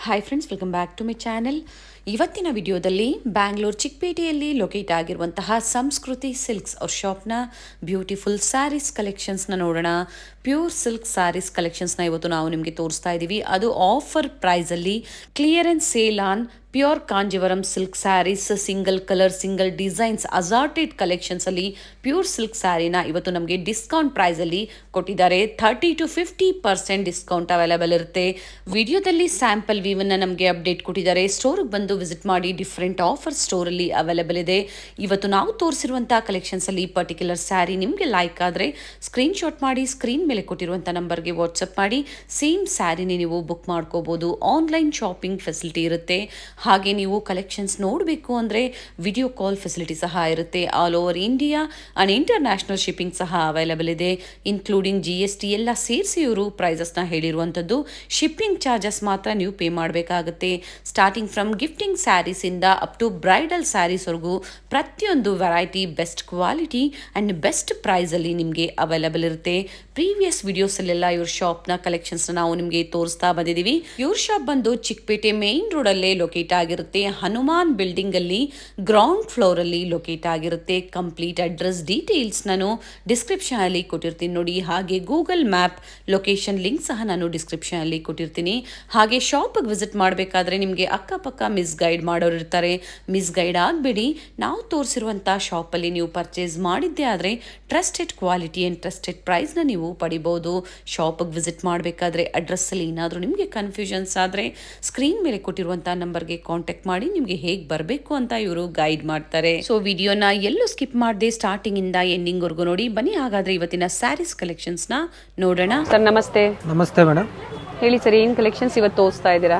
Hi friends, welcome back to my channel. ಇವತ್ತಿನ ವಿಡಿಯೋದಲ್ಲಿ Bangalore ಚಿಕ್ಕಪೇಟೆಯಲ್ಲಿ locate ಆಗಿರುವಂತಹ ಸಂಸ್ಕೃತಿ ಸಿಲ್ಕ್ಸ್ ಅವ್ರ ಶಾಪ್ನ ಬ್ಯೂಟಿಫುಲ್ ಸ್ಯಾರೀಸ್ ಕಲೆಕ್ಷನ್ಸ್ನ ನೋಡೋಣ. ಪ್ಯೂರ್ ಸಿಲ್ಕ್ ಸ್ಯಾರೀಸ್ ಕಲೆಕ್ಷನ್ಸ್ನ ಇವತ್ತು ನಾವು ನಿಮಗೆ ತೋರಿಸ್ತಾ ಇದ್ದೀವಿ. ಅದು ಆಫರ್ ಪ್ರೈಸಲ್ಲಿ clearance sale on pure Kanjeevaram silk sarees, single colour single designs assorted ಕಲೆಕ್ಷನ್ಸಲ್ಲಿ ಪ್ಯೂರ್ ಸಿಲ್ಕ್ ಸ್ಯಾರಿನ ಇವತ್ತು ನಮಗೆ ಡಿಸ್ಕೌಂಟ್ ಪ್ರೈಸಲ್ಲಿ ಕೊಟ್ಟಿದ್ದಾರೆ. 30-50% ಡಿಸ್ಕೌಂಟ್ ಅವೈಲೇಬಲ್ ಇರುತ್ತೆ. ವಿಡಿಯೋದಲ್ಲಿ ಸ್ಯಾಂಪಲ್ ವ್ಯೂವನ್ನು ನಮಗೆ ಅಪ್ಡೇಟ್ ಕೊಟ್ಟಿದ್ದಾರೆ. ಸ್ಟೋರ್ಗೆ ಬಂದು ವಿಸಿಟ್ ಮಾಡಿ. ಡಿಫ್ರೆಂಟ್ ಆಫರ್ ಸ್ಟೋರಲ್ಲಿ ಅವೈಲೇಬಲ್ ಇದೆ. ಇವತ್ತು ನಾವು ತೋರಿಸಿರುವಂಥ ಕಲೆಕ್ಷನ್ಸಲ್ಲಿ ಪರ್ಟಿಕ್ಯುಲರ್ ಸ್ಯಾರಿ ನಿಮಗೆ ಲೈಕ್ ಆದರೆ ಸ್ಕ್ರೀನ್ಶಾಟ್ ಮಾಡಿ ಸ್ಕ್ರೀನ್ ಮೇಲೆ ಕೊಟ್ಟಿರುವಂಥ ನಂಬರ್ಗೆ ವಾಟ್ಸಪ್ ಮಾಡಿ ಸೇಮ್ ಸ್ಯಾರಿನೇ ನೀವು ಬುಕ್ ಮಾಡ್ಕೋಬೋದು. ಆನ್ಲೈನ್ ಶಾಪಿಂಗ್ ಫೆಸಿಲಿಟಿ ಇರುತ್ತೆ. ಹಾಗೆ ನೀವು ಕಲೆಕ್ಷನ್ಸ್ ನೋಡಬೇಕು ಅಂದರೆ ವಿಡಿಯೋ ಕಾಲ್ ಫೆಸಿಲಿಟಿ ಸಹ ಇರುತ್ತೆ. All over India and international shipping ಸಹ ಅವೈಲೇಬಲ್ ಇದೆ. ಇನ್ಕ್ಲೂಡಿಂಗ್ GST ಎಲ್ಲ ಸೇರಿಸಿ ಇವರು ಪ್ರೈಸಸ್ನ ಹೇಳಿರುವಂಥದ್ದು. ಶಿಪ್ಪಿಂಗ್ ಚಾರ್ಜಸ್ ಮಾತ್ರ ನೀವು ಪೇ ಮಾಡಬೇಕಾಗುತ್ತೆ. ಸ್ಟಾರ್ಟಿಂಗ್ ಫ್ರಮ್ ಗಿಫ್ಟಿಂಗ್ ಸ್ಯಾರೀಸಿಂದ ಅಪ್ ಟು ಬ್ರೈಡಲ್ ಸ್ಯಾರೀಸ್ವರೆಗೂ ಪ್ರತಿಯೊಂದು variety best quality and best ಪ್ರೈಸಲ್ಲಿ ನಿಮಗೆ ಅವೈಲೇಬಲ್ ಇರುತ್ತೆ. ಪ್ರೀವಿಯಸ್ ವಿಡಿಯೋಸಲ್ಲೆಲ್ಲ ಇವ್ರ ಶಾಪ್ನ ಕಲೆಕ್ಷನ್ಸ್ನ ನಾವು ನಿಮಗೆ ತೋರಿಸ್ತಾ ಬಂದಿದ್ದೀವಿ. ಇವ್ರ ಶಾಪ್ ಬಂದು ಚಿಕ್ಕಪೇಟೆ ಮೇನ್ ರೋಡಲ್ಲೇ ಲೊಕೇಟ್ ಆಗಿರುತ್ತೆ. ಹನುಮಾನ್ ಬಿಲ್ಡಿಂಗ್ ಅಲ್ಲಿ ಗ್ರೌಂಡ್ ಫ್ಲೋರ್ ಅಲ್ಲಿ ಲೊಕೇಟ್ ಆಗಿರುತ್ತೆ. ಕಂಪ್ಲೀಟ್ ಅಡ್ರೆಸ್ ಡೀಟೇಲ್ಸ್ ನಾನು ಡಿಸ್ಕ್ರಿಪ್ಷನ್ ಅಲ್ಲಿ ಕೊಟ್ಟಿರ್ತೀನಿ ನೋಡಿ. ಹಾಗೆ ಗೂಗಲ್ ಮ್ಯಾಪ್ ಲೊಕೇಶನ್ ಲಿಂಕ್ ಸಹ ನಾನು ಡಿಸ್ಕ್ರಿಪ್ಷನ್ ಅಲ್ಲಿ ಕೊಟ್ಟಿರ್ತೀನಿ. ಹಾಗೆ ಶಾಪ್ಗೆ ವಿಸಿಟ್ ಮಾಡಬೇಕಾದ್ರೆ ನಿಮಗೆ ಅಕ್ಕಪಕ್ಕ ಮಿಸ್ ಗೈಡ್ ಮಾಡೋರು ಇರ್ತಾರೆ. ಮಿಸ್ ಗೈಡ್ ಆಗಬೇಡಿ. ನಾವು ತೋರಿಸಿರುವಂಥ ಶಾಪಲ್ಲಿ ನೀವು ಪರ್ಚೇಸ್ ಮಾಡಿದ್ದೇ ಆದರೆ ಟ್ರಸ್ಟೆಡ್ ಕ್ವಾಲಿಟಿ ಆ್ಯಂಡ್ ಟ್ರಸ್ಟೆಡ್ ಪ್ರೈಸ್ನ ನೀವು ಪಡಿಬೋದು. ಶಾಪಿಗೆ ವಿಸಿಟ್ ಮಾಡಬೇಕಾದ್ರೆ ಅಡ್ರೆಸ್ಸಲ್ಲಿ ಏನಾದರೂ ನಿಮಗೆ ಕನ್ಫ್ಯೂಷನ್ಸ್ ಆದರೆ ಸ್ಕ್ರೀನ್ ಮೇಲೆ ಕೊಟ್ಟಿರುವಂಥ ನಂಬರ್ಗೆ ಕಾಂಟ್ಯಾಕ್ಟ್ ಮಾಡಿ ನಿಮಗೆ ಹೇಗೆ ಬರಬೇಕು ಅಂತ ಇವರು ಗೈಡ್ ಮಾಡ್ತಾರೆ. ಸೊ ವಿಡಿಯೋನ ಎಲ್ಲೂ ಸ್ಕಿಪ್ ಮಾಡದೆ ಸ್ಟಾರ್ಟಿಂಗ್ ಇಂದ ಎಂಡಿಂಗ್ ವರೆಗೂ ನೋಡಿ. ಬನ್ನಿ ಹಾಗಾದ್ರೆ ಇವತ್ತಿನ ಸ್ಯಾರೀಸ್ ಕಲೆಕ್ಷನ್ಸ್ ನ ನೋಡೋಣ. ಸರ್ ನಮಸ್ತೆ. ನಮಸ್ತೆ ಮೇಡಮ್. ಹೇಳಿ ಸರ್, ಏನು ಕಲೆಕ್ಷನ್ಸ್ ಇವತ್ತು ತೋರಿಸ್ತಾ ಇದ್ದೀರಾ?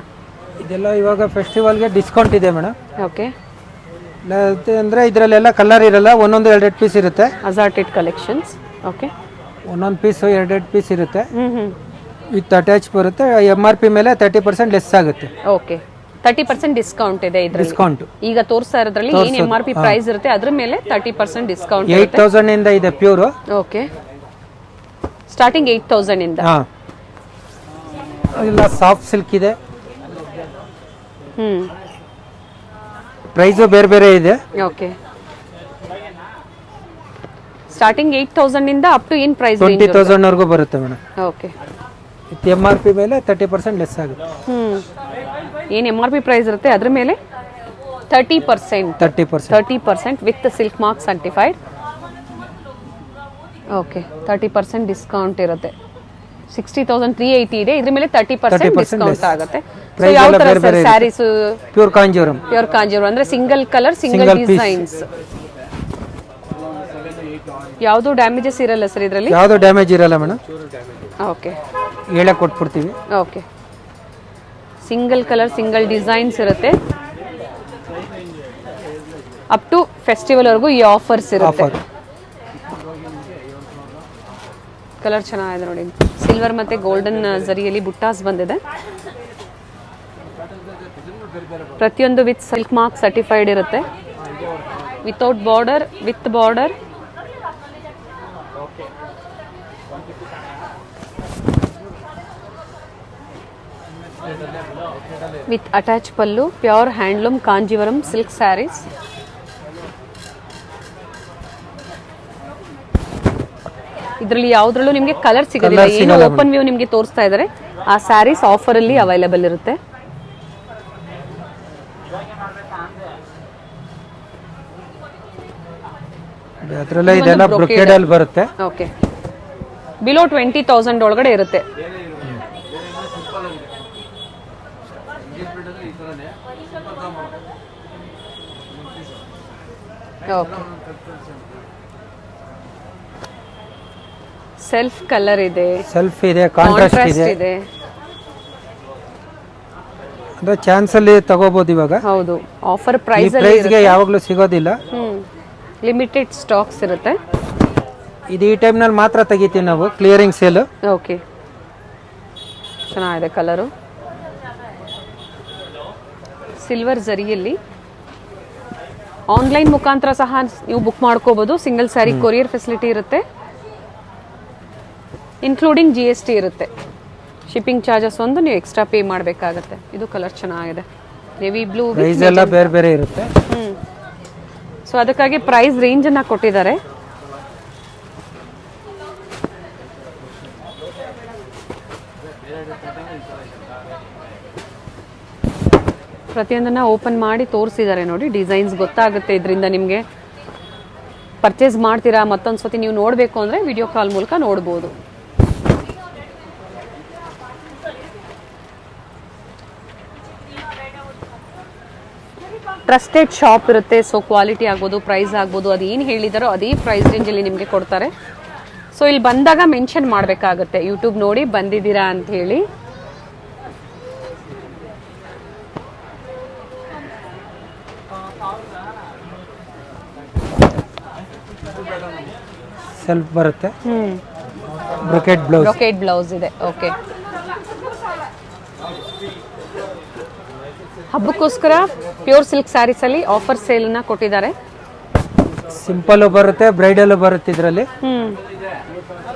ಇದೆಲ್ಲ ಇವಾಗ ಫೆಸ್ಟಿವಲ್ಗೆ ಡಿಸ್ಕೌಂಟ್ ಇದೆ ಮೇಡಮ್. ಓಕೆ. ಅಂದರೆ ಇದರಲ್ಲೆಲ್ಲ ಕಲರ್ ಇರಲ್ಲ, ಒಂದೊಂದು 2 ಪೀಸ್ ಇರುತ್ತೆ. Assorted collections. ಓಕೆ. ಒಂದೊಂದು ಪೀಸ್ 2 ಪೀಸ್ ಇರುತ್ತೆ. ವಿತ್ ಅಟ್ಯಾಚ್ ಬರುತ್ತೆ. MRP ಮೇಲೆ 30% ಲೆಸ್ ಆಗುತ್ತೆ. ಓಕೆ. 30% ಡಿಸ್ಕೌಂಟ್ ಇದೆ ಇದರಲ್ಲಿ. ಡಿಸ್ಕೌಂಟ್ ಈಗ ತೋರಿಸ್ತಾ ಇರೋದ್ರಲ್ಲಿ ಏನು MRP ಪ್ರೈಸ್ ಇರುತ್ತೆ ಅದ್ರ ಮೇಲೆ 30% ಡಿಸ್ಕೌಂಟ್ 8,000 ಇಂದ ಇದೆ ಪ್ಯೂರ್. ಓಕೆ. ಸ್ಟಾರ್ಟಿಂಗ್ 8,000 ಇಂದ. ಹಾಂ. ಇಲ್ಲ ಸಾಫ್ಟ್ ಸಿಲ್ಕ್ ಇದೆ. ಪ್ರೈಸು ಬೇರೆ ಬೇರೆ ಇದೆ. ಓಕೆ. ಸ್ಟಾರ್ಟಿಂಗ್ 8,000 ಇಂದ ಅಪ್ ಟು ಏನು ಪ್ರೈಸ್? 20,000 ವರೆಗೂ ಬರುತ್ತೆ ಮೇಡಮ್. ಓಕೆ. ವಿತ್ MRP ಮೇಲೆ 30% ಲೆಸ್ ಆಗುತ್ತೆ. ಏನು MRP ಪ್ರೈಸ್ ಇರುತ್ತೆ ಅದ್ರ ಮೇಲೆ 30% with silk mark certified. Okay. 30% discount ಇರುತ್ತೆ. 60,380 ಇದೆ. ಇದ್ರ ಮೇಲೆ 30% ಡಿಸ್ಕೌಂಟ್ ಆಗುತ್ತೆ. ಸೊ ಯಾವ ತರ sir sarees? Pure Kanjeevaram. Pure Kanjeevaram ಅಂದ್ರೆ ಸಿಂಗಲ್ ಕಲರ್ ಸಿಂಗಲ್ ಡಿಸೈನ್ಸ್. ಯಾವುದು ಡ್ಯಾಮೇಜಸ್ ಇರಲ್ಲ ಸರ್ ಇದರಲ್ಲಿ? ಯಾವುದು ಡ್ಯಾಮೇಜ್ ಇರಲ್ಲ ಮೇಡಮ್. ಓಕೆ. ಹೇಳೇ ಕೊಟ್ಬಿಡ್ತೀವಿ. Okay. Single colour single designs ಇರುತ್ತೆ. ಅಪ್ ಟು ಫೆಸ್ಟಿವಲ್ ವರೆಗೂ ಈ ಆಫರ್ಸ್ ಇರುತ್ತೆ. ಕಲರ್ ಚೆನ್ನಾಗಿದೆ ನೋಡಿ. ಸಿಲ್ವರ್ ಮತ್ತೆ ಗೋಲ್ಡನ್ ಜರಿಯಲ್ಲಿ ಬುಟ್ಟಾಸ್ ಬಂದಿದೆ. ಪ್ರತಿಯೊಂದು ವಿತ್ ಸಿಲ್ಕ್ ಮಾರ್ಕ್ ಸರ್ಟಿಫೈಡ್ ಇರುತ್ತೆ. Without border, with border. With attach pallu. Pure handloom Kanjeevaram silk sarees. ಇದರಲ್ಲಿ ಯಾವ್ದ್ರಲ್ಲೂ ನಿಮಗೆ ಕಲರ್ ಸಿಗೋದಿಲ್ಲ. ಏನು ಓಪನ್ ವ್ಯೂ ನಿಮಗೆ ತೋರಿಸ್ತಾ ಇದ್ದಾರೆ. ಆ ಸ್ಯಾರೀಸ್ ಆಫರ್ ಅಲ್ಲಿ ಅವೈಲೇಬಲ್ ಇರುತ್ತೆ. ಅದರಲ್ಲೇ ಇದೆಲ್ಲ ಬ್ರೊಕೇಡ್ ಅಲ್ಲಿ ಬರುತ್ತೆ. ಓಕೆ. ಬಿಲೋ 20,000 ಒಳಗಡೆ ಇರುತ್ತೆ. ಓಕೆ. ಸೆಲ್ಫ್ ಕಲರ್ ಇದೆ, ಸೆಲ್ಫ್ ಇದೆ, ಕಾಂಟ್ರಾಸ್ಟ್ ಇದೆ. ಅಂದ್ರೆ ಚಾನ್ಸ್ ಅಲ್ಲಿ ತಗೋಬಹುದು ಇವಾಗ. ಹೌದು. ಆಫರ್ ಈ ಪ್ರೈಸ್ ಪ್ರೈಸ್ಗೆ ಯಾವಾಗಲೂ ಸಿಗೋದಿಲ್ಲ. ಲಿಮಿಟೆಡ್ ಸ್ಟಾಕ್ಸ್ ಇರುತ್ತೆ. ಇದು ಈ ಟೈಮ್ ನಲ್ಲಿ ಮಾತ್ರ ತೆಗಿತೀವಿ ನಾವು, ಕ್ಲಿಯರಿಂಗ್ ಸೇಲ್. ಓಕೆ. ಚೆನ್ನಾಗಿದೆ ಕಲರು. ಸಿಲ್ವರ್ ಜರಿಯಲ್ಲಿ ಆನ್ಲೈನ್ ಮುಖಾಂತರ ಸಹ ನೀವು ಬುಕ್ ಮಾಡ್ಕೋಬಹುದು. ಸಿಂಗಲ್ ಸ್ಯಾರಿ ಕೊರಿಯರ್ ಫೆಸಿಲಿಟಿ ಇರುತ್ತೆ. ಇನ್ಕ್ಲೂಡಿಂಗ್ GST ಇರುತ್ತೆ. ಶಿಪ್ಪಿಂಗ್ ಚಾರ್ಜಸ್ ಒಂದು ನೀವು ಎಕ್ಸ್ಟ್ರಾ ಪೇ ಮಾಡಬೇಕಾಗತ್ತೆ. ಇದು ಕಲರ್ ಚೆನ್ನಾಗಿದೆ, ನೇವಿ ಬ್ಲೂ. ಪ್ರೈಸ್ ಎಲ್ಲ ಬೇರೆ ಬೇರೆ ಇರುತ್ತೆ. ಸೊ ಅದಕ್ಕಾಗಿ ಪ್ರೈಸ್ ರೇಂಜನ್ನು ಕೊಟ್ಟಿದ್ದಾರೆ. ಪ್ರತಿಯೊಂದನ್ನು ಓಪನ್ ಮಾಡಿ ತೋರಿಸಿದ್ದಾರೆ ನೋಡಿ. ಡಿಸೈನ್ಸ್ ಗೊತ್ತಾಗುತ್ತೆ ಇದರಿಂದ ನಿಮಗೆ. ಪರ್ಚೇಸ್ ಮಾಡ್ತೀರಾ ಮತ್ತೊಂದು ಸತಿ ನೀವು ನೋಡಬೇಕು ಅಂದರೆ ವಿಡಿಯೋ ಕಾಲ್ ಮೂಲಕ ನೋಡ್ಬೋದು. ಟ್ರಸ್ಟೆಡ್ ಶಾಪ್ ಇರುತ್ತೆ. ಸೊ ಕ್ವಾಲಿಟಿ ಆಗ್ಬೋದು, ಪ್ರೈಸ್ ಆಗ್ಬೋದು, ಅದು ಏನು ಹೇಳಿದಾರೋ ಅದೇ ಪ್ರೈಸ್ ರೇಂಜಲ್ಲಿ ನಿಮಗೆ ಕೊಡ್ತಾರೆ. ಸೊ ಇಲ್ಲಿ ಬಂದಾಗ ಮೆನ್ಷನ್ ಮಾಡಬೇಕಾಗತ್ತೆ ಯೂಟ್ಯೂಬ್ ನೋಡಿ ಬಂದಿದ್ದೀರಾ ಅಂತ ಹೇಳಿ. ಸೆಲ್ಫ್ ಬರುತ್ತೆ. ಬ್ರೊಕೆಟ್ ಬ್ಲೌಸ್ ಇದೆ. ಓಕೆ, ಹಬ್ಬಕ್ಕೋಸ್ಕರ ಪ್ಯೂರ್ ಸಿಲ್ಕ್ ಸ್ಯಾರೀಸ್ ಅಲ್ಲಿ ಆಫರ್ ಸೇಲ್ ನ ಕೊಟ್ಟಿದ್ದಾರೆ. ಸಿಂಪಲ್ ಬರುತ್ತೆ, ಬ್ರೈಡಲ್ ಬರುತ್ತೆ ಇದರಲ್ಲಿ.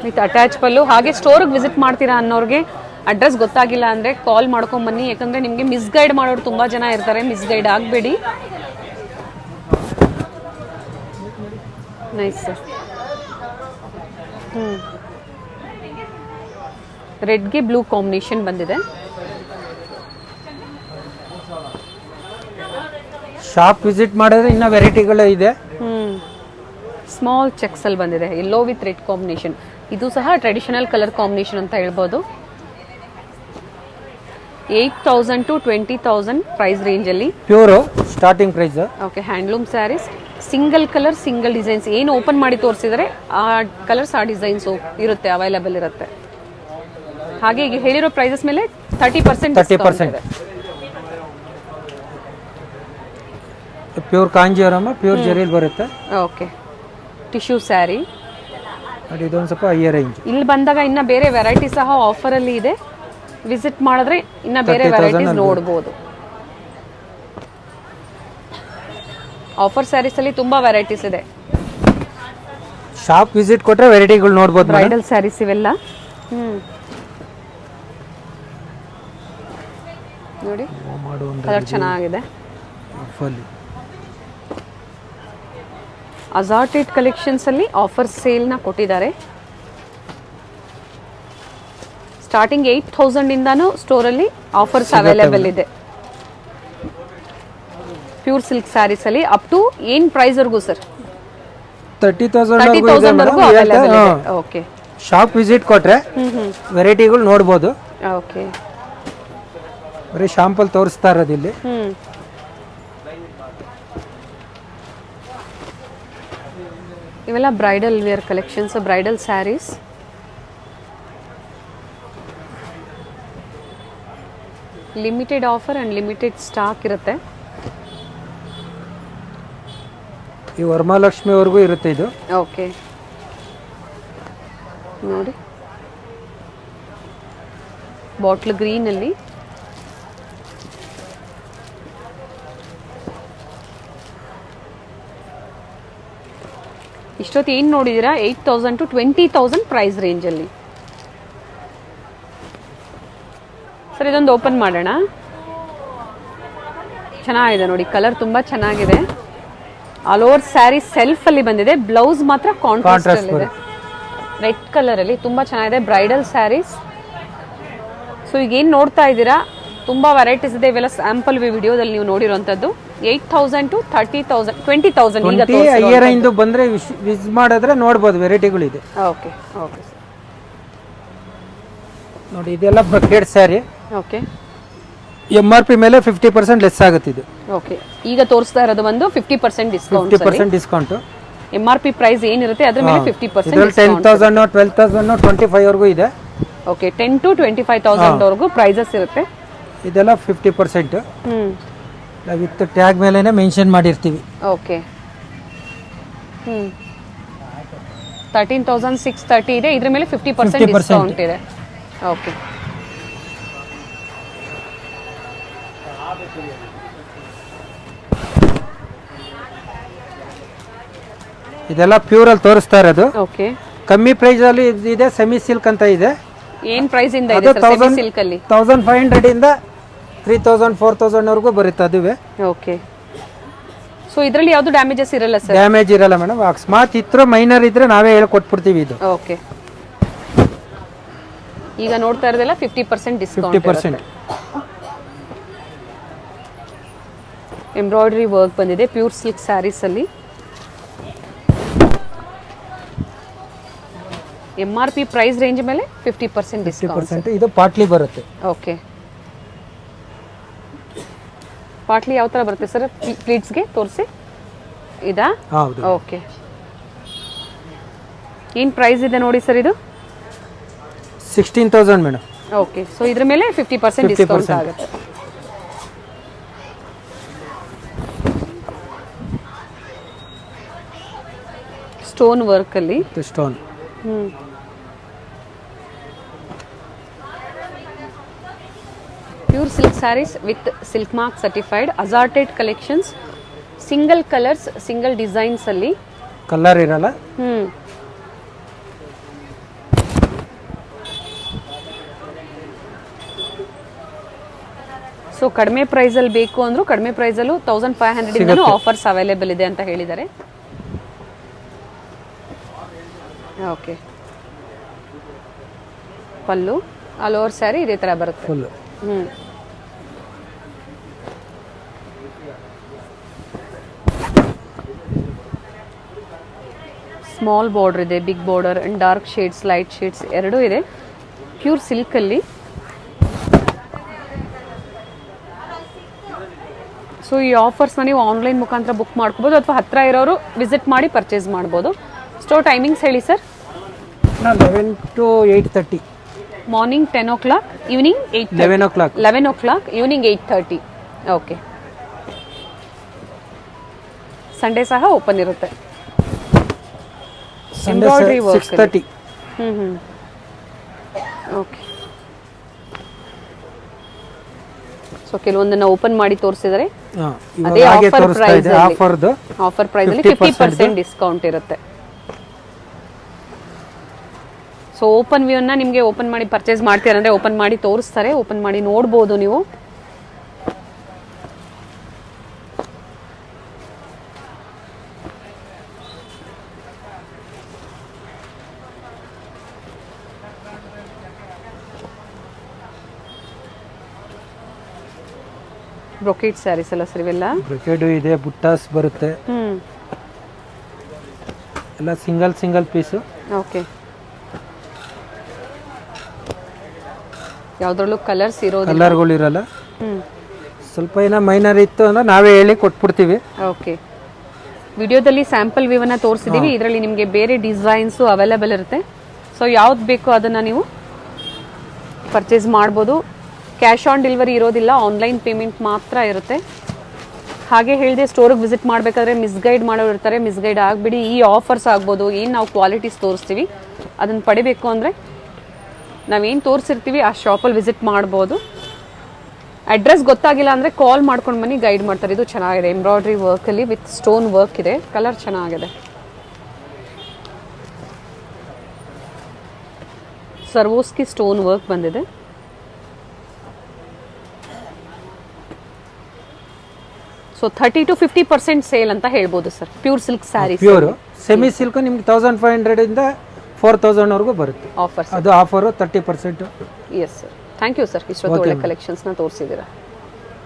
ವಿತ್ ಅಟ್ಯಾಚ್ ಪಲ್ಲು. ಹಾಗೆ ಸ್ಟೋರ್ಗೆ ವಿಸಿಟ್ ಮಾಡ್ತೀರಾ ಅನ್ನೋರಿಗೆ ಅಡ್ರೆಸ್ ಗೊತ್ತಾಗಿಲ್ಲ ಅಂದ್ರೆ ಕಾಲ್ ಮಾಡ್ಕೊಂಡ್ ಬನ್ನಿ. ಯಾಕಂದ್ರೆ ನಿಮ್ಗೆ ಮಿಸ್ಗೈಡ್ ಮಾಡೋರು ತುಂಬಾ ಜನ ಇರ್ತಾರೆ, ಮಿಸ್ಗೈಡ್ ಆಗಬೇಡಿ. ನೈಸ್. ರೆಡ್ಗೆ ಬ್ಲೂ ಕಾಂಬಿನೇಷನ್ ಬಂದಿದೆ. ಶಾಪ್ ವಿಸಿಟ್ ಮಾಡಿದ್ರೆ ಇನ್ನ ವೆರೈಟಿಗಳು ಇದೆ. ಸ್ಮಾಲ್ ಚೆಕ್ಸ್ ಅಲ್ಲಿ ಬಂದಿದೆ, ಯೆಲ್ಲೋ ವಿತ್ ರೆಡ್ ಕಾಂಬಿನೇಷನ್. ಇದು ಸಹ ಟ್ರೆಡಿಷನಲ್ ಕಲರ್ ಕಾಂಬಿನೇಷನ್ ಅಂತ ಹೇಳ್ಬೋದು. 8,000 to 20,000 ಪ್ರೈಸ್ ರೇಂಜ್ ಅಲ್ಲಿ pure starting price. Okay, handloom sarees, single colour single designs. ಏನು ಓಪನ್ ಮಾಡಿ ತೋರಿಸಿದರೆ ಆ ಕಲರ್ಸ್ ಆ ಡಿಸೈನ್ಸ್ ಇರುತ್ತೆ, ಅವೈಲೇಬಲ್ ಇರುತ್ತೆ. ಹಾಗೆ ಈಗ ಹೇಳಿರೋ ಪ್ರೈಸಸ್ ಮೇಲೆ 30% ಪ್ಯೂರ್ ಕಾಂಜೀವರಂ, ಪ್ಯೂರ್ ಜರೀಲ್ ಬರುತ್ತೆ. Okay, tissue sari. ಇದೊಂದು ಸ್ವಲ್ಪ ಹೈಯರ್ ರೇಂಜ್. ಇಲ್ಲಿ ಬಂದಾಗ ಇನ್ನ ಬೇರೆ ವೆರೈಟಿ ಸಹ ಆಫರ್ ಅಲ್ಲಿ ಇದೆ. ವಿಸಿಟ್ ಮಾಡಿದ್ರೆ ಇನ್ನ ಬೇರೆ ವೆರೈಟೀಸ್ ನೋಡಬಹುದು. ಆಫರ್ ಸ್ಯಾರೀಸ್ ಅಲ್ಲಿ ತುಂಬಾ ವೆರೈಟೀಸ್ ಇದೆ. ಶಾಪ್ ವಿಸಿಟ್ ಕೊಟ್ರೆ ವೆರೈಟಿಗಳು ನೋಡಬಹುದು. ಬ್ರೈಡಲ್ ಸ್ಯಾರೀಸ್ ಇವೆಲ್ಲ. ನೋಡಿ, ಕಲರ್ ಚೆನ್ನಾಗಿದೆ. ಅಸಾರ್ಟೆಡ್ ಕಲೆಕ್ಷನ್ಸ್ ಅಲ್ಲಿ ಆಫರ್ ಸೇಲ್ ನ ಕೊಟ್ಟಿದ್ದಾರೆ. ಸ್ಟಾರ್ಟಿಂಗ್ 8,000 ಇಂದಾನು ಸ್ಟೋರ್ ಅಲ್ಲಿ ಆಫರ್ಸ್ ಅವೈಲೇಬಲ್ ಇದೆ. ಪ್ಯೂರ್ ಸಿಲ್ಕ್ ಸ್ಯಾರೀಸ್ ಅಲ್ಲಿ ಅಪ್ ಟು ಏನ್ ಪ್ರೈಸ್ ವರ್ಗೂ ಸರ್? 30,000 ವರೆಗೂ ಅವೈಲೇಬಲ್ ಇದೆ. ಓಕೆ, ಶಾಪ್ ವಿಸಿಟ್ ಕೊಟ್ರೆ ವೆರೈಟಿಗಳು ನೋಡಬಹುದು. ಓಕೆ, ಬರೀ ಶಾಂಪಲ್ ತೋರಿಸ್ತಾ ಇರೋದು ಇಲ್ಲಿ. ಇವೆಲ್ಲ bridal wear collections, bridal sarees. Limited offer and limited stock ಇರುತ್ತೆ. ಈ ವರಮಹಾಲಕ್ಷ್ಮಿವರೆಗೂ ಇರುತ್ತೆ ಇದು. ಓಕೆ, ನೋಡಿ ಬಾಟ್ಲ್ ಗ್ರೀನ್ ಅಲ್ಲಿ ಇಷ್ಟೊತ್ತು ಏನು ನೋಡಿದ್ದೀರಾ? 8,000 to 20,000 ಪ್ರೈಸ್ ರೇಂಜಲ್ಲಿ. ಸರ್, ಇದೊಂದು ಓಪನ್ ಮಾಡೋಣ. ಚೆನ್ನಾಗಿದೆ ನೋಡಿ, ಕಲರ್ ತುಂಬಾ ಚೆನ್ನಾಗಿದೆ. ಆಲ್ ಓವರ್ ಸ್ಯಾರಿ ಸೆಲ್ಫ್ ಅಲ್ಲಿ ಬಂದಿದೆ. ಬ್ಲೌಸ್ ಮಾತ್ರ ಕಾಂಟ್ರಾಸ್ಟ್ ಅಲ್ಲಿ ಇದೆ, ರೆಡ್ ಕಲರ್ ಅಲ್ಲಿ. ತುಂಬಾ ಚೆನ್ನಾಗಿದೆ ಬ್ರೈಡಲ್ ಸ್ಯಾರೀಸ್. ಸೊ ಈಗ ಏನ್ ನೋಡ್ತಾ ಇದ್ದೀರಾ, ತುಂಬಾ ವೆರೈಟೀಸ್ ಇದೆ. ಇವೆಲ್ಲ ಸ್ಯಾಂಪಲ್ ವಿಡಿಯೋದಲ್ಲಿ ನೀವು ನೋಡಿರುವಂತದ್ದು. 8,000 to 30,000, 20,000 ಈಗ ತೋರಿಸಿರೋ ಬಂದ್ರೆ ವಿಸಿಟ್ ಮಾಡಿದ್ರೆ ನೋಡಬಹುದು, ವೆರೈಟಿಗಳು ಇದೆ. ಓಕೆ, ಓಕೆ ನೋಡಿ, ಇದೆಲ್ಲ ಬ್ರೊಕೆಟ್ ಸ್ಯಾರಿ. ಓಕೆ, MRP ಮೇಲೆ 50% ಲೆಸ್ ಆಗುತ್ತೆ ಇದು. ಓಕೆ, ಈಗ ತೋರಿಸ್ತಾ ಇರೋದು ಒಂದು 50% ಡಿಸ್ಕೌಂಟ್. 50% ಡಿಸ್ಕೌಂಟ್. MRP ಪ್ರೈಸ್ ಏನಿರುತ್ತೆ ಅದ್ರ ಮೇಲೆ 50% ಡಿಸ್ಕೌಂಟ್. 10,000, 12,000, 25 ವರೆಗೂ ಇದೆ. ಓಕೆ, 10 to 25,000 ವರೆಗೂ ಪ್ರೈಸಸ್ ಇರುತ್ತೆ. ಇದೆಲ್ಲ 50%. ವಿತ್ ಟ್ಯಾಗ್ ಮೇಲೆನೆ ಮೆನ್ಷನ್ ಮಾಡಿರ್ತೀವಿ. ಓಕೆ, 13,630 ಇದೆ. ಇದ್ರ ಮೇಲೆ 50% ಡಿಸ್ಕೌಂಟ್ ಇದೆ. ಓಕೆ, ಇದೆಲ್ಲ ಪ್ಯೂರ್ ಅಲ್ಲಿ ತೋರಿಸ್ತಾ ಇರೋದು. ಓಕೆ, ಕಮ್ಮಿ ಪ್ರೈಸ್ ಅಲ್ಲಿ ಇದೆ. ಸೆಮಿ ಸಿಲ್ಕ್ ಅಂತ ಇದೆ. ಏನ್ ಪ್ರೈಸ್ ಇಂದ ಇದೆ ಸರ್ ಸೆಮಿ ಸಿಲ್ಕ್ ಅಲ್ಲಿ? 1500 ಇಂದ 3000 4000 ವರೆಗೂ ಬರುತ್ತೆ ಅದುವೆ. ಓಕೆ. ಸೊ ಇದರಲ್ಲಿ ಯಾವುದು ಡ್ಯಾಮೇಜಸ್ ಇರಲ್ಲ ಸರ್? ಡ್ಯಾಮೇಜ್ ಇರಲ್ಲ ಮೇಡಮ್. ಅಕಸ್ಮಾತ್ ಇತ್ರ ಮೈನರ್ ಇದ್ರೆ ನಾವೇ ಹೇಳಿ ಕೊಟ್ಬಿಡ್ತೀವಿ ಇದು. ಓಕೆ. ಈಗ ನೋಡ್ತಾ ಇರೋದೆಲ್ಲ 50% ಡಿಸ್ಕೌಂಟ್. 50%. ಎಂಬ್ರಾಯ್ಡರಿ ವರ್ಕ್ ಬಂದಿದೆ ಪ್ಯೂರ್ ಸಿಲ್ಕ್ ಸ್ಯಾರೀಸ್ ಅಲ್ಲಿ. MRP ಪ್ರೈಸ್ ರೇಂಜ್ ಮೇಲೆ 50% ಡಿಸ್ಕೌಂಟ್. ಇದು ಪಾಟ್ಲಿ ಬರುತ್ತೆ. ಓಕೆ. ಪಾಟ್ಲಿ ಯಾವ ತರ ಬರುತ್ತೆ ಸರ್? ಪ್ಲೀಟ್ಸ್ಗೆ ತೋರಿಸಿ. ಇದಾ? ಹೌದು. ಓಕೆ. ಏನ್ ಪ್ರೈಸ್ ಇದೆ ನೋಡಿ ಸರ್ ಇದು? 16000 ಮೇಡಮ್. ಓಕೆ. ಸೊ ಇದ್ರ ಮೇಲೆ 50% ಡಿಸ್ಕೌಂಟ್ ಆಗುತ್ತೆ. ಸ್ಟೋನ್ ವರ್ಕ್ ಅಲ್ಲಿ stone. Pure silk sarees with silk mark certified assorted collections. Single colours single designs ಅಲ್ಲಿ. ಕಲರ್ ಇರಲ್ಲ. ಸೊ ಕಡಿಮೆ ಪ್ರೈಸ್ ಅಲ್ಲಿ ಬೇಕು ಅಂದ್ರೂ ಕಡಿಮೆ ಪ್ರೈಸ್ ಅಲ್ಲೂ 1500 ಇಂದನೂ ಆಫರ್ಸ್ ಅವೈಲೇಬಲ್ ಇದೆ ಅಂತ ಹೇಳಿದ್ದಾರೆ. Okay. Pallu all over saree ಇದೇ ತರ ಬರುತ್ತೆ. ಫುಲ್. ಸ್ಮಾಲ್ ಬಾರ್ಡರ್ ಇದೆ, big border and dark shades, light shades ಎರಡೂ ಇದೆ. ಪ್ಯೂರ್ ಸಿಲ್ಕ್ ಅಲ್ಲಿ. ಸೊ ಈ ಆಫರ್ಸ್ನ ನೀವು ಆನ್ಲೈನ್ ಮುಖಾಂತರ ಬುಕ್ ಮಾಡ್ಕೋಬೋದು ಅಥವಾ ಹತ್ರ ಇರೋರು ವಿಸಿಟ್ ಮಾಡಿ ಪರ್ಚೇಸ್ ಮಾಡ್ಬೋದು. ಸ್ಟೋರ್ ಟೈಮಿಂಗ್ಸ್ ಹೇಳಿ sir? 11 to 8:30. Morning 10 o'clock, evening 11 o'clock. 11 o'clock, evening 8:30. Okay. Sunday ಸಹ ಓಪನ್ ಇರುತ್ತೆ. Embroidery work 6:30. ಓಕೆ. ಸೊ ಕೆಲವೊಂದನ್ನ ಓಪನ್ ಮಾಡಿ ತೋರಿಸಿದರೆ ಅದೇ ಆಫರ್ ಪ್ರೈಸ್ ಆಫರ್ ಪ್ರೈಸ್ ಅಲ್ಲಿ 50% ಡಿಸ್ಕೌಂಟ್ ಇರುತ್ತೆ. ಸೊ ಓಪನ್ ವ್ಯೂ ನ ನಿಮಗೆ ಓಪನ್ ಮಾಡಿ ಪರ್ಚೇಸ್ ಮಾಡ್ತೀರಾ ಅಂದ್ರೆ ಓಪನ್ ಮಾಡಿ ತೋರಿಸ್ತಾರೆ, ಓಪನ್ ಮಾಡಿ ನೋಡಬಹುದು ನೀವು. ಬ್ರೊಕೇಡ್ ಸ್ಯಾರೀಸ್ ಎಲ್ಲ ಸರ್ ಇವೆಲ್ಲ? ಬ್ರೊಕೇಡ್ ಇದೆ, ಬುಟ್ಟಾಸ್ ಬರುತ್ತೆ. ಎಲ್ಲ ಸಿಂಗಲ್ ಪೀಸು. ಓಕೆ. ಯಾವ್ದ್ರಲ್ಲೂ ಕಲರ್ಸ್ ಇರೋದಿಲ್ಲ, ಕಲರ್ಗಳು ಇರಲ್ಲ. ಸ್ವಲ್ಪ ಏನೋ ಮೈನರ್ ಇತ್ತು ಅಂದ್ರೆ ನಾವೇ ಹೇಳಿ ಕೊಟ್ಬಿಡ್ತೀವಿ. ಓಕೆ. ವಿಡಿಯೋದಲ್ಲಿ ಸ್ಯಾಂಪಲ್ ವ್ಯೂ ಅನ್ನ ತೋರಿಸಿದೀವಿ. ಇದರಲ್ಲಿ ನಿಮಗೆ ಬೇರೆ ಡಿಸೈನ್ಸ್ ಅವೈಲೇಬಲ್ ಇರುತ್ತೆ. ಸೊ ಯಾವ್ದು ಬೇಕೋ ಅದನ್ನ ನೀವು ಪರ್ಚೇಸ್ ಮಾಡ್ಬೋದು. ಕ್ಯಾಶ್ ಆನ್ ಡೆಲಿವರಿ ಇರೋದಿಲ್ಲ, ಆನ್ಲೈನ್ ಪೇಮೆಂಟ್ ಮಾತ್ರ ಇರುತ್ತೆ. ಹಾಗೆ ಹೇಳಿದೆ ಸ್ಟೋರಿಗೆ ವಿಸಿಟ್ ಮಾಡಬೇಕಾದ್ರೆ ಮಿಸ್ಗೈಡ್ ಮಾಡೋರು ಇರ್ತಾರೆ, ಮಿಸ್ಗೈಡ್ ಆಗಬೇಡಿ. ಈ ಆಫರ್ಸ್ ಆಗ್ಬೋದು, ಏನು ನಾವು ಕ್ವಾಲಿಟೀಸ್ ತೋರಿಸ್ತೀವಿ ಅದನ್ನು ಪಡಿಬೇಕು ಅಂದರೆ ನಾವೇನು ತೋರಿಸಿರ್ತೀವಿ ಆ ಶಾಪಲ್ಲಿ ವಿಸಿಟ್ ಮಾಡ್ಬೋದು. ಅಡ್ರೆಸ್ ಗೊತ್ತಾಗಿಲ್ಲ ಅಂದರೆ ಕಾಲ್ ಮಾಡ್ಕೊಂಡು ಬನ್ನಿ, ಗೈಡ್ ಮಾಡ್ತಾರೆ. ಇದು ಚೆನ್ನಾಗಿದೆ, ಎಂಬ್ರಾಯ್ಡ್ರಿ ವರ್ಕಲ್ಲಿ ವಿತ್ ಸ್ಟೋನ್ ವರ್ಕ್ ಇದೆ, ಕಲರ್ ಚೆನ್ನಾಗಿದೆ. ಸರ್ವೋಸ್ಕಿ ಸ್ಟೋನ್ ವರ್ಕ್ ಬಂದಿದೆ. ಸೊ 30 to 50% ಸೇಲ್ ಅಂತ ಹೇಳ್ಬೋದು sir. Pure silk sarees. Pure semi silk ನಿಮ್ಗೆ 1500 ಇಂದ 4000 ವರೆಗೂ ಬರುತ್ತೆ ಆಫರ್ಸ್. ಅದು offer 30%. Yes sir. Thank you sir, ಇಷ್ಟೊತ್ತು ಒಳ್ಳೆ ಕಲೆಕ್ಷನ್ಸ್ನ ತೋರಿಸಿದ್ದೀರಾ.